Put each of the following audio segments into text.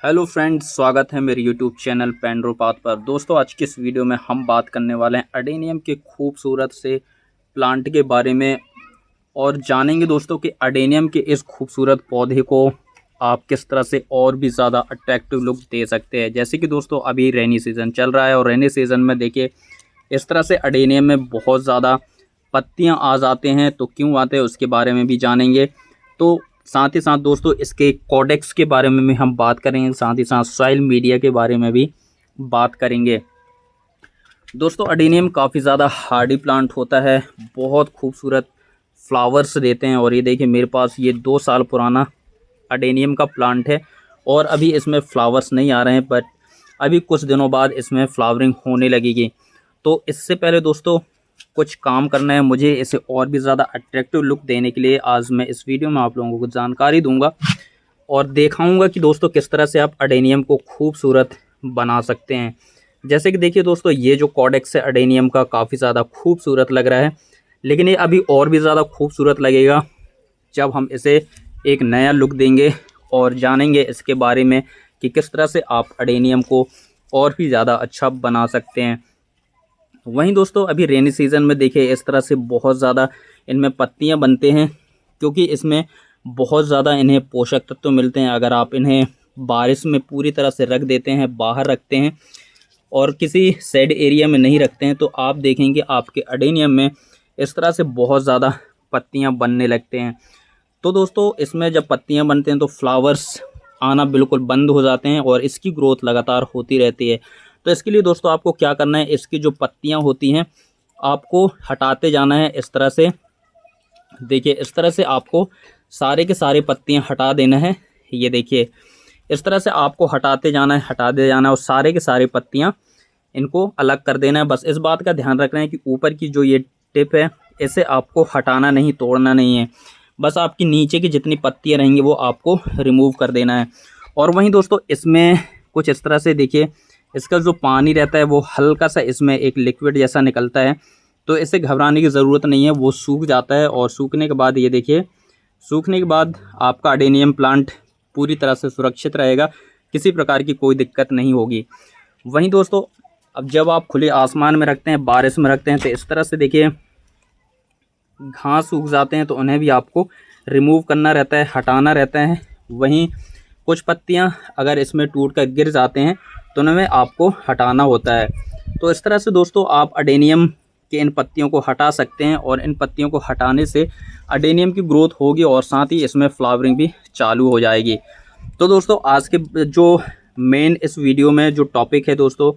Hello friends, स्वागत है मेरे यूट्यूब चैनल पेंड्रोपाथ पर। दोस्तों, आज की इस वीडियो में हम बात करने वाले हैं अडेनियम के खूबसूरत से प्लांट के बारे में और जानेंगे दोस्तों कि अडेनियम के इस खूबसूरत पौधे को आप किस तरह से और भी ज़्यादा अट्रैक्टिव लुक दे सकते हैं। जैसे कि दोस्तों अभी रेनी सीज़न चल रहा है और रेनी सीज़न में देखिए इस तरह से अडेनियम में बहुत ज़्यादा पत्तियाँ आ जाते हैं। तो क्यों आते हैं उसके बारे में भी जानेंगे। तो साथ ही साथ दोस्तों इसके कोडेक्स के बारे में भी हम बात करेंगे, साथ ही साथ सॉइल मीडिया के बारे में भी बात करेंगे। दोस्तों अडेनियम काफ़ी ज़्यादा हार्डी प्लांट होता है, बहुत खूबसूरत फ्लावर्स देते हैं। और ये देखिए मेरे पास ये 2 साल पुराना अडेनियम का प्लांट है और अभी इसमें फ्लावर्स नहीं आ रहे हैं, बट अभी कुछ दिनों बाद इसमें फ्लावरिंग होने लगेगी। तो इससे पहले दोस्तों कुछ काम करना है मुझे इसे और भी ज़्यादा अट्रैक्टिव लुक देने के लिए। आज मैं इस वीडियो में आप लोगों को जानकारी दूंगा और दिखाऊंगा कि दोस्तों किस तरह से आप अडेनियम को खूबसूरत बना सकते हैं। जैसे कि देखिए दोस्तों ये जो कोडेक्स है अडेनियम का काफ़ी ज़्यादा खूबसूरत लग रहा है, लेकिन ये अभी और भी ज़्यादा खूबसूरत लगेगा जब हम इसे एक नया लुक देंगे और जानेंगे इसके बारे में कि किस तरह से आप अडेनियम को और भी ज़्यादा अच्छा बना सकते हैं। वहीं दोस्तों अभी रेनी सीज़न में देखिए इस तरह से बहुत ज़्यादा इनमें पत्तियां बनते हैं, क्योंकि इसमें बहुत ज़्यादा इन्हें पोषक तत्व मिलते हैं। अगर आप इन्हें बारिश में पूरी तरह से रख देते हैं, बाहर रखते हैं और किसी शेड एरिया में नहीं रखते हैं, तो आप देखेंगे आपके अडेनियम में इस तरह से बहुत ज़्यादा पत्तियाँ बनने लगते हैं। तो दोस्तों इसमें जब पत्तियाँ बनते हैं तो फ्लावर्स आना बिल्कुल बंद हो जाते हैं और इसकी ग्रोथ लगातार होती रहती है। तो इसके लिए दोस्तों आपको क्या करना है, इसकी जो पत्तियां होती हैं आपको हटाते जाना है। इस तरह से देखिए, इस तरह से आपको सारे के सारे पत्तियां हटा देना है। ये देखिए इस तरह से आपको हटाते जाना है, हटाते जाना है और सारे के सारे पत्तियां इनको अलग कर देना है। बस इस बात का ध्यान रखना है कि ऊपर की जो ये टिप है इसे आपको हटाना नहीं, तोड़ना नहीं है। बस आपकी नीचे की जितनी पत्तियां रहेंगी वो आपको रिमूव कर देना है। और वहीं दोस्तों इसमें कुछ इस तरह से देखिए इसका जो पानी रहता है वो हल्का सा इसमें एक लिक्विड जैसा निकलता है। तो इसे घबराने की ज़रूरत नहीं है, वो सूख जाता है और सूखने के बाद ये देखिए, सूखने के बाद आपका अडेनियम प्लांट पूरी तरह से सुरक्षित रहेगा, किसी प्रकार की कोई दिक्कत नहीं होगी। वहीं दोस्तों अब जब आप खुले आसमान में रखते हैं, बारिश में रखते हैं, तो इस तरह से देखिए घास सूख जाते हैं तो उन्हें भी आपको रिमूव करना रहता है, हटाना रहता है। वहीं कुछ पत्तियां अगर इसमें टूट कर गिर जाते हैं तो उन्हें आपको हटाना होता है। तो इस तरह से दोस्तों आप अडेनियम के इन पत्तियों को हटा सकते हैं और इन पत्तियों को हटाने से अडेनियम की ग्रोथ होगी और साथ ही इसमें फ्लावरिंग भी चालू हो जाएगी। तो दोस्तों आज के जो मेन इस वीडियो में जो टॉपिक है दोस्तों,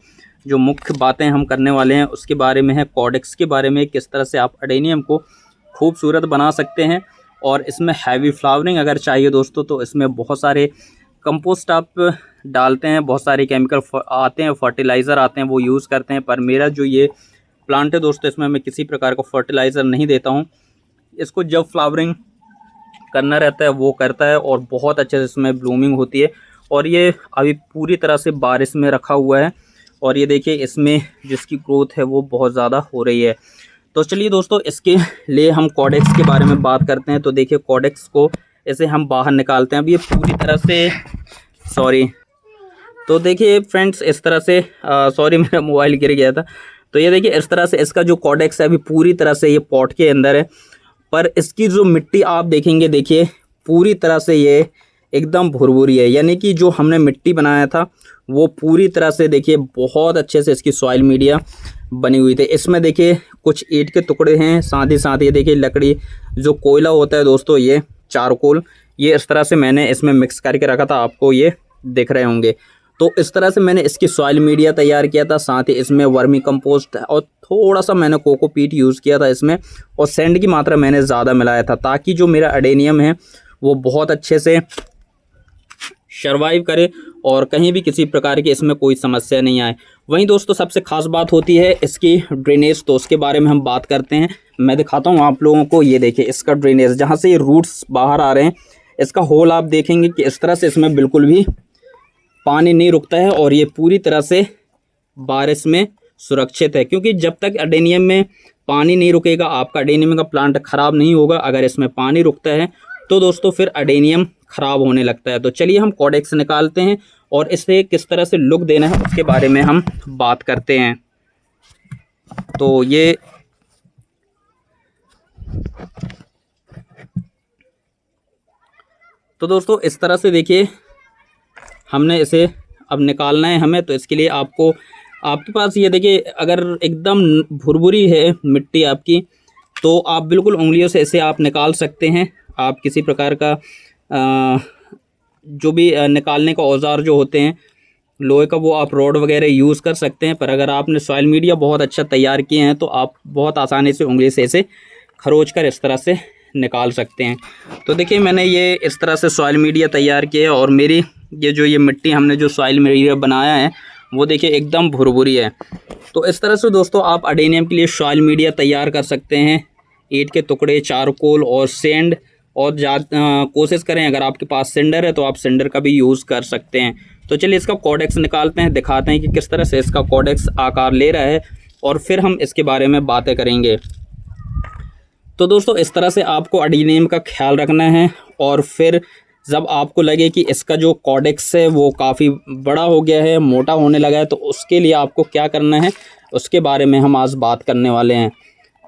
जो मुख्य बातें हम करने वाले हैं उसके बारे में है कोडेक्स के बारे में, किस तरह से आप अडेनियम को खूबसूरत बना सकते हैं। और इसमें हैवी फ्लावरिंग अगर चाहिए दोस्तों तो इसमें बहुत सारे कंपोस्ट आप डालते हैं, बहुत सारे केमिकल आते हैं, फर्टिलाइज़र आते हैं, वो यूज़ करते हैं। पर मेरा जो ये प्लांट है दोस्तों इसमें मैं किसी प्रकार का फर्टिलाइज़र नहीं देता हूँ। इसको जब फ्लावरिंग करना रहता है वो करता है और बहुत अच्छे से इसमें ब्लूमिंग होती है। और ये अभी पूरी तरह से बारिश में रखा हुआ है और ये देखिए इसमें जिसकी ग्रोथ है वो बहुत ज़्यादा हो रही है। तो चलिए दोस्तों इसके लिए हम कोडेक्स के बारे में बात करते हैं। तो देखिए कोडेक्स को ऐसे हम बाहर निकालते हैं। अब ये पूरी तरह से तो देखिए फ्रेंड्स इस तरह से सॉरी मेरा मोबाइल गिर गया था। तो ये देखिए इस तरह से इसका जो कोडेक्स है अभी पूरी तरह से ये पॉट के अंदर है, पर इसकी जो मिट्टी आप देखेंगे, देखिए पूरी तरह से ये एकदम भुरभुरी है, यानी कि जो हमने मिट्टी बनाया था वो पूरी तरह से देखिए बहुत अच्छे से इसकी सॉइल मीडिया बनी हुई थी। इसमें देखिए कुछ ईंट के टुकड़े हैं, साथ ही साथ ये देखिए लकड़ी जो कोयला होता है दोस्तों, ये चारकोल, ये इस तरह से मैंने इसमें मिक्स करके रखा था, आपको ये दिख रहे होंगे। तो इस तरह से मैंने इसकी सॉइल मीडिया तैयार किया था, साथ ही इसमें वर्मी कंपोस्ट और थोड़ा सा मैंने कोकोपीट यूज़ किया था इसमें, और सैंड की मात्रा मैंने ज़्यादा मिलाया था ताकि जो मेरा अडेनियम है वो बहुत अच्छे से सर्वाइव करे और कहीं भी किसी प्रकार की इसमें कोई समस्या नहीं आए। वहीं दोस्तों सबसे खास बात होती है इसकी ड्रेनेज, तो उसके बारे में हम बात करते हैं। मैं दिखाता हूँ आप लोगों को, ये देखिए इसका ड्रेनेज, जहाँ से ये रूट्स बाहर आ रहे हैं, इसका होल आप देखेंगे कि इस तरह से इसमें बिल्कुल भी पानी नहीं रुकता है और ये पूरी तरह से बारिश में सुरक्षित है। क्योंकि जब तक अडेनियम में पानी नहीं रुकेगा आपका अडेनियम का प्लांट ख़राब नहीं होगा। अगर इसमें पानी रुकता है तो दोस्तों फिर अडेनियम ख़राब होने लगता है। तो चलिए हम कॉडेक्स निकालते हैं और इसे किस तरह से लुक देना है उसके बारे में हम बात करते हैं। तो ये तो दोस्तों इस तरह से देखिए हमने इसे अब निकालना है हमें। तो इसके लिए आपके पास ये देखिए, अगर एकदम भुरभुरी है मिट्टी आपकी, तो आप बिल्कुल उंगलियों से इसे आप निकाल सकते हैं। आप किसी प्रकार का जो भी निकालने का औजार जो होते हैं लोहे का, वो आप रॉड वगैरह यूज़ कर सकते हैं। पर अगर आपने सॉइल मीडिया बहुत अच्छा तैयार किए हैं तो आप बहुत आसानी से उंगली से इसे खरोच कर इस तरह से निकाल सकते हैं। तो देखिए मैंने ये इस तरह से सॉइल मीडिया तैयार किया है और मेरी ये मिट्टी हमने जो सॉइल मीडिया बनाया है वो देखिए एकदम भुरभुरी है। तो इस तरह से दोस्तों आप अडेनियम के लिए सॉइल मीडिया तैयार कर सकते हैं। ईंट के टुकड़े, चारकोल और सेंड, और कोशिश करें अगर आपके पास सिंडर है तो आप सिंडर का भी यूज़ कर सकते हैं। तो चलिए इसका कॉडेक्स निकालते हैं, दिखाते हैं कि किस तरह से इसका कॉडेक्स आकार ले रहा है और फिर हम इसके बारे में बातें करेंगे। तो दोस्तों इस तरह से आपको अडेनियम का ख्याल रखना है और फिर जब आपको लगे कि इसका जो कॉडेक्स है वो काफ़ी बड़ा हो गया है, मोटा होने लगा है, तो उसके लिए आपको क्या करना है उसके बारे में हम आज बात करने वाले हैं।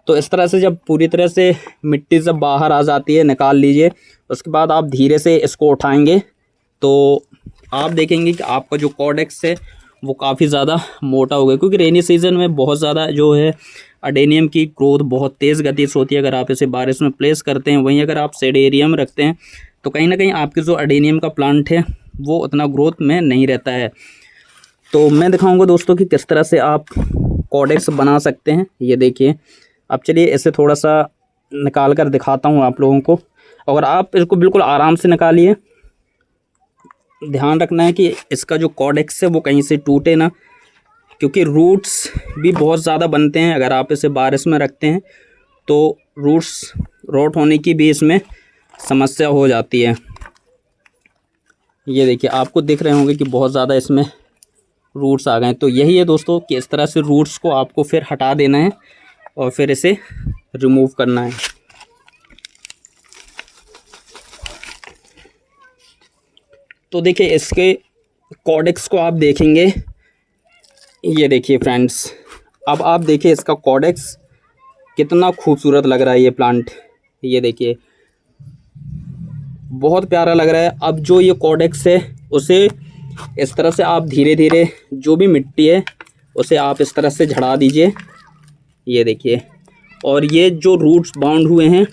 तो इस तरह से जब पूरी तरह से मिट्टी जब बाहर आ जाती है निकाल लीजिए। उसके बाद आप धीरे से इसको उठाएंगे तो आप देखेंगे कि आपका जो कॉडेक्स है वो काफ़ी ज़्यादा मोटा हो गया, क्योंकि रेनी सीज़न में बहुत ज़्यादा जो है अडेनियम की ग्रोथ बहुत तेज़ गति से होती है। अगर आप इसे बारिश में प्लेस करते हैं, वहीं अगर आप शेड एरिया में रखते हैं तो कहीं ना कहीं आपके जो अडेनियम का प्लांट है वो उतना ग्रोथ में नहीं रहता है। तो मैं दिखाऊंगा दोस्तों कि किस तरह से आप कॉडेक्स बना सकते हैं। ये देखिए, अब चलिए इसे थोड़ा सा निकाल कर दिखाता हूँ आप लोगों को। और आप इसको बिल्कुल आराम से निकालिए। ध्यान रखना है कि इसका जो कॉडेक्स है वो कहीं से टूटे ना, क्योंकि रूट्स भी बहुत ज़्यादा बनते हैं। अगर आप इसे बारिश में रखते हैं तो रूट्स रोट होने की भी इसमें समस्या हो जाती है। ये देखिए, आपको दिख रहे होंगे कि बहुत ज़्यादा इसमें रूट्स आ गए। तो यही है दोस्तों कि इस तरह से रूट्स को आपको फिर हटा देना है और फिर इसे रिमूव करना है। तो देखिए इसके कॉडेक्स को आप देखेंगे, ये देखिए फ्रेंड्स, अब आप देखिए इसका कॉडेक्स कितना खूबसूरत लग रहा है। ये प्लांट ये देखिए बहुत प्यारा लग रहा है। अब जो ये कॉडेक्स है उसे इस तरह से आप धीरे धीरे जो भी मिट्टी है उसे आप इस तरह से झड़ा दीजिए। ये देखिए, और ये जो रूट्स बाउंड हुए हैं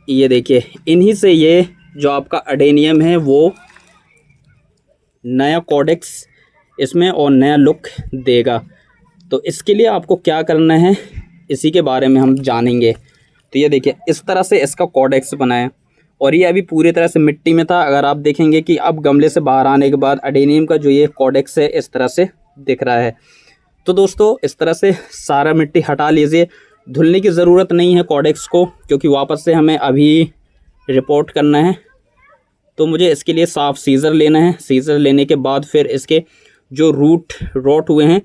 ये देखिए, इन्हीं से ये जो आपका अडेनियम है वो नया कॉडेक्स इसमें और नया लुक देगा। तो इसके लिए आपको क्या करना है इसी के बारे में हम जानेंगे। तो ये देखिए इस तरह से इसका कॉडेक्स बनाया और ये अभी पूरी तरह से मिट्टी में था। अगर आप देखेंगे कि अब गमले से बाहर आने के बाद अडेनियम का जो ये कॉडेक्स है इस तरह से दिख रहा है। तो दोस्तों इस तरह से सारा मिट्टी हटा लीजिए। धुलने की ज़रूरत नहीं है कॉडेक्स को, क्योंकि वापस से हमें अभी रिपोर्ट करना है। तो मुझे इसके लिए साफ़ सीज़र लेना है। सीज़र लेने के बाद फिर इसके जो रूट रोट हुए हैं,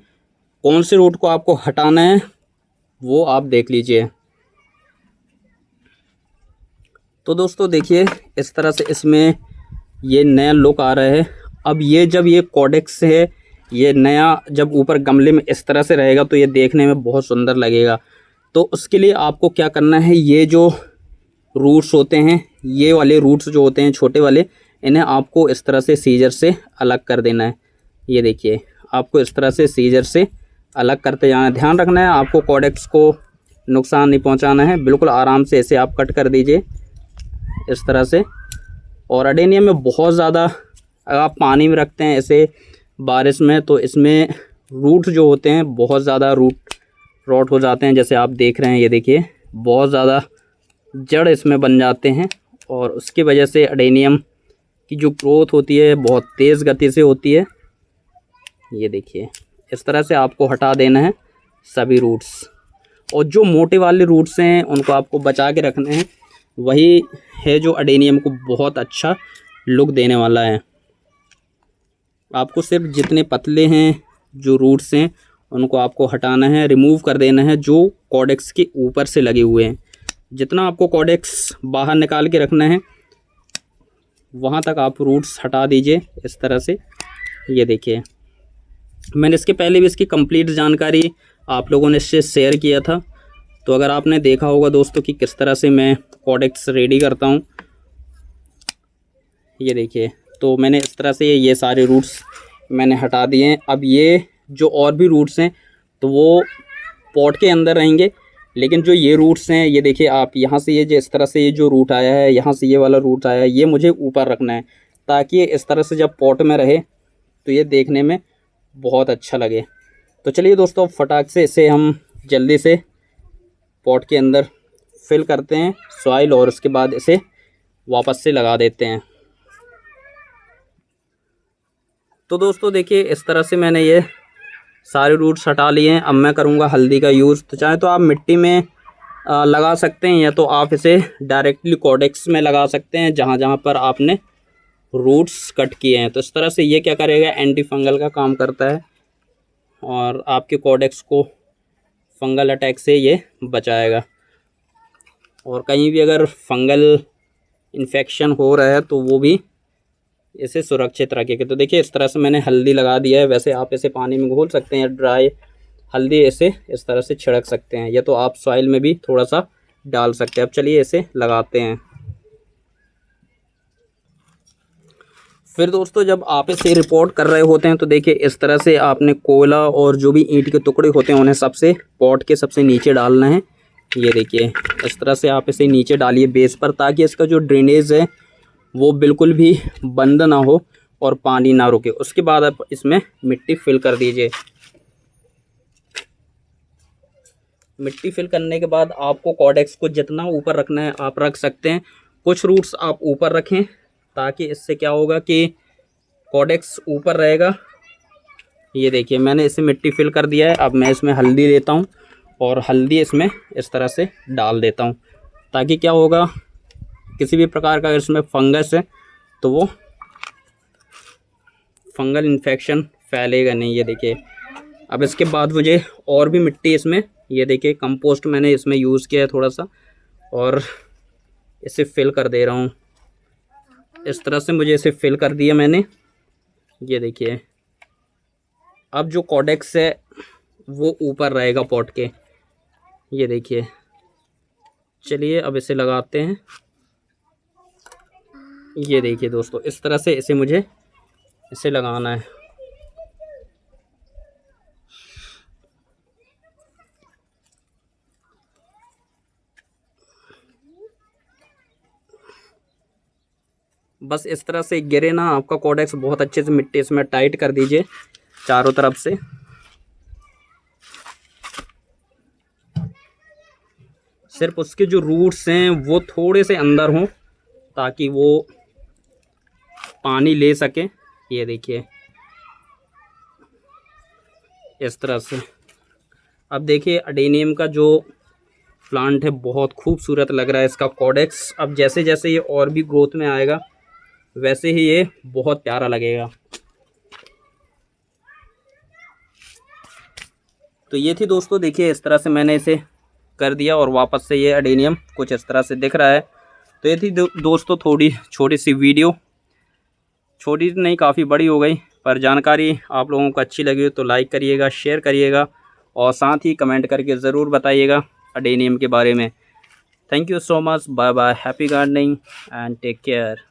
कौन से रूट को आपको हटाना है वो आप देख लीजिए। तो दोस्तों देखिए इस तरह से इसमें ये नया लुक आ रहा है। अब ये जब ये कॉडेक्स है ये नया जब ऊपर गमले में इस तरह से रहेगा तो ये देखने में बहुत सुंदर लगेगा। तो उसके लिए आपको क्या करना है, ये जो रूट्स होते हैं, ये वाले रूट्स जो होते हैं छोटे वाले, इन्हें आपको इस तरह से सीजर से अलग कर देना है। ये देखिए, आपको इस तरह से सीजर से अलग करते जाना है। ध्यान रखना है आपको कॉडेक्स को नुकसान नहीं पहुंचाना है। बिल्कुल आराम से इसे आप कट कर दीजिए इस तरह से। और अडेनियम में बहुत ज़्यादा अगर आप पानी में रखते हैं इसे बारिश में तो इसमें रूट जो होते हैं बहुत ज़्यादा रूट रॉट हो जाते हैं। जैसे आप देख रहे हैं ये देखिए बहुत ज़्यादा जड़ इसमें बन जाते हैं और उसकी वजह से अडेनियम की जो ग्रोथ होती है बहुत तेज़ गति से होती है। ये देखिए इस तरह से आपको हटा देना है सभी रूट्स, और जो मोटे वाले रूट्स हैं उनको आपको बचा के रखने हैं। वही है जो अडेनियम को बहुत अच्छा लुक देने वाला है। आपको सिर्फ जितने पतले हैं जो रूट्स हैं उनको आपको हटाना है, रिमूव कर देना है जो कॉडेक्स के ऊपर से लगे हुए हैं। जितना आपको कॉडेक्स बाहर निकाल के रखना है वहाँ तक आप रूट्स हटा दीजिए इस तरह से। ये देखिए, मैंने इसके पहले भी इसकी कंप्लीट जानकारी आप लोगों ने इससे शेयर किया था, तो अगर आपने देखा होगा दोस्तों कि किस तरह से मैं कॉडेक्स रेडी करता हूँ। ये देखिए, तो मैंने इस तरह से ये सारे रूट्स मैंने हटा दिए हैं। अब ये जो और भी रूट्स हैं तो वो पॉट के अंदर रहेंगे, लेकिन जो ये रूट्स हैं, ये देखिए आप, यहाँ से ये जो इस तरह से ये जो रूट आया है, यहाँ से ये वाला रूट आया है, ये मुझे ऊपर रखना है ताकि ये इस तरह से जब पॉट में रहे तो ये देखने में बहुत अच्छा लगे। तो चलिए दोस्तों, फटाक से इसे हम जल्दी से पॉट के अंदर फिल करते हैं सॉइल, और उसके बाद इसे वापस से लगा देते हैं। तो दोस्तों देखिए, इस तरह से मैंने ये सारे रूट्स हटा लिए हैं। अब मैं करूँगा हल्दी का यूज़। तो चाहे तो आप मिट्टी में लगा सकते हैं, या तो आप इसे डायरेक्टली कॉडेक्स में लगा सकते हैं जहाँ जहाँ पर आपने रूट्स कट किए हैं। तो इस तरह से ये क्या करेगा, एंटी फंगल का काम करता है और आपके कॉडेक्स को फंगल अटैक से ये बचाएगा। और कहीं भी अगर फंगल इन्फेक्शन हो रहा है तो वो भी इसे सुरक्षित रखेगा। तो देखिए, इस तरह से मैंने हल्दी लगा दिया है। वैसे आप इसे पानी में घोल सकते हैं, ड्राई हल्दी इसे इस तरह से छिड़क सकते हैं, या तो आप सॉइल में भी थोड़ा सा डाल सकते हैं। अब चलिए इसे लगाते हैं। फिर दोस्तों, जब आप इसे रिपोर्ट कर रहे होते हैं तो देखिए, इस तरह से आपने कोयला और जो भी ईंट के टुकड़े होते हैं उन्हें सबसे पॉट के सबसे नीचे डालना है। ये देखिए, इस तरह से आप इसे नीचे डालिए बेस पर, ताकि इसका जो ड्रेनेज है वो बिल्कुल भी बंद ना हो और पानी ना रुके। उसके बाद आप इसमें मिट्टी फिल कर दीजिए। मिट्टी फिल करने के बाद आपको कॉडेक्स को जितना ऊपर रखना है आप रख सकते हैं। कुछ रूट्स आप ऊपर रखें, ताकि इससे क्या होगा कि कॉडेक्स ऊपर रहेगा। ये देखिए, मैंने इसे मिट्टी फिल कर दिया है। अब मैं इसमें हल्दी देता हूँ और हल्दी इसमें इस तरह से डाल देता हूँ, ताकि क्या होगा, किसी भी प्रकार का अगर इसमें फंगस है तो वो फंगल इन्फेक्शन फैलेगा नहीं। ये देखिए, अब इसके बाद मुझे और भी मिट्टी इसमें, ये देखिए कंपोस्ट मैंने इसमें यूज़ किया है थोड़ा सा, और इसे फिल कर दे रहा हूँ। इस तरह से मुझे इसे फिल कर दिया मैंने। ये देखिए, अब जो कॉडेक्स है वो ऊपर रहेगा पॉट के। ये देखिए, चलिए अब इसे लगाते हैं। ये देखिए दोस्तों, इस तरह से इसे मुझे इसे लगाना है। बस इस तरह से गिरे ना आपका कॉडेक्स, बहुत अच्छे से मिट्टी इसमें टाइट कर दीजिए चारों तरफ से। सिर्फ उसके जो रूट्स हैं वो थोड़े से अंदर हों, ताकि वो पानी ले सके। ये देखिए, इस तरह से। अब देखिए, अडेनियम का जो प्लांट है बहुत खूबसूरत लग रहा है इसका कॉडेक्स। अब जैसे जैसे ये और भी ग्रोथ में आएगा वैसे ही ये बहुत प्यारा लगेगा। तो ये थी दोस्तों, देखिए इस तरह से मैंने इसे कर दिया और वापस से ये अडेनियम कुछ इस तरह से दिख रहा है। तो ये थी दोस्तों थोड़ी छोटी सी वीडियो, छोटी नहीं काफ़ी बड़ी हो गई, पर जानकारी आप लोगों को अच्छी लगी हो तो लाइक करिएगा, शेयर करिएगा और साथ ही कमेंट करके ज़रूर बताइएगा अडेनियम के बारे में। Thank you so much, bye bye, happy gardening and take care.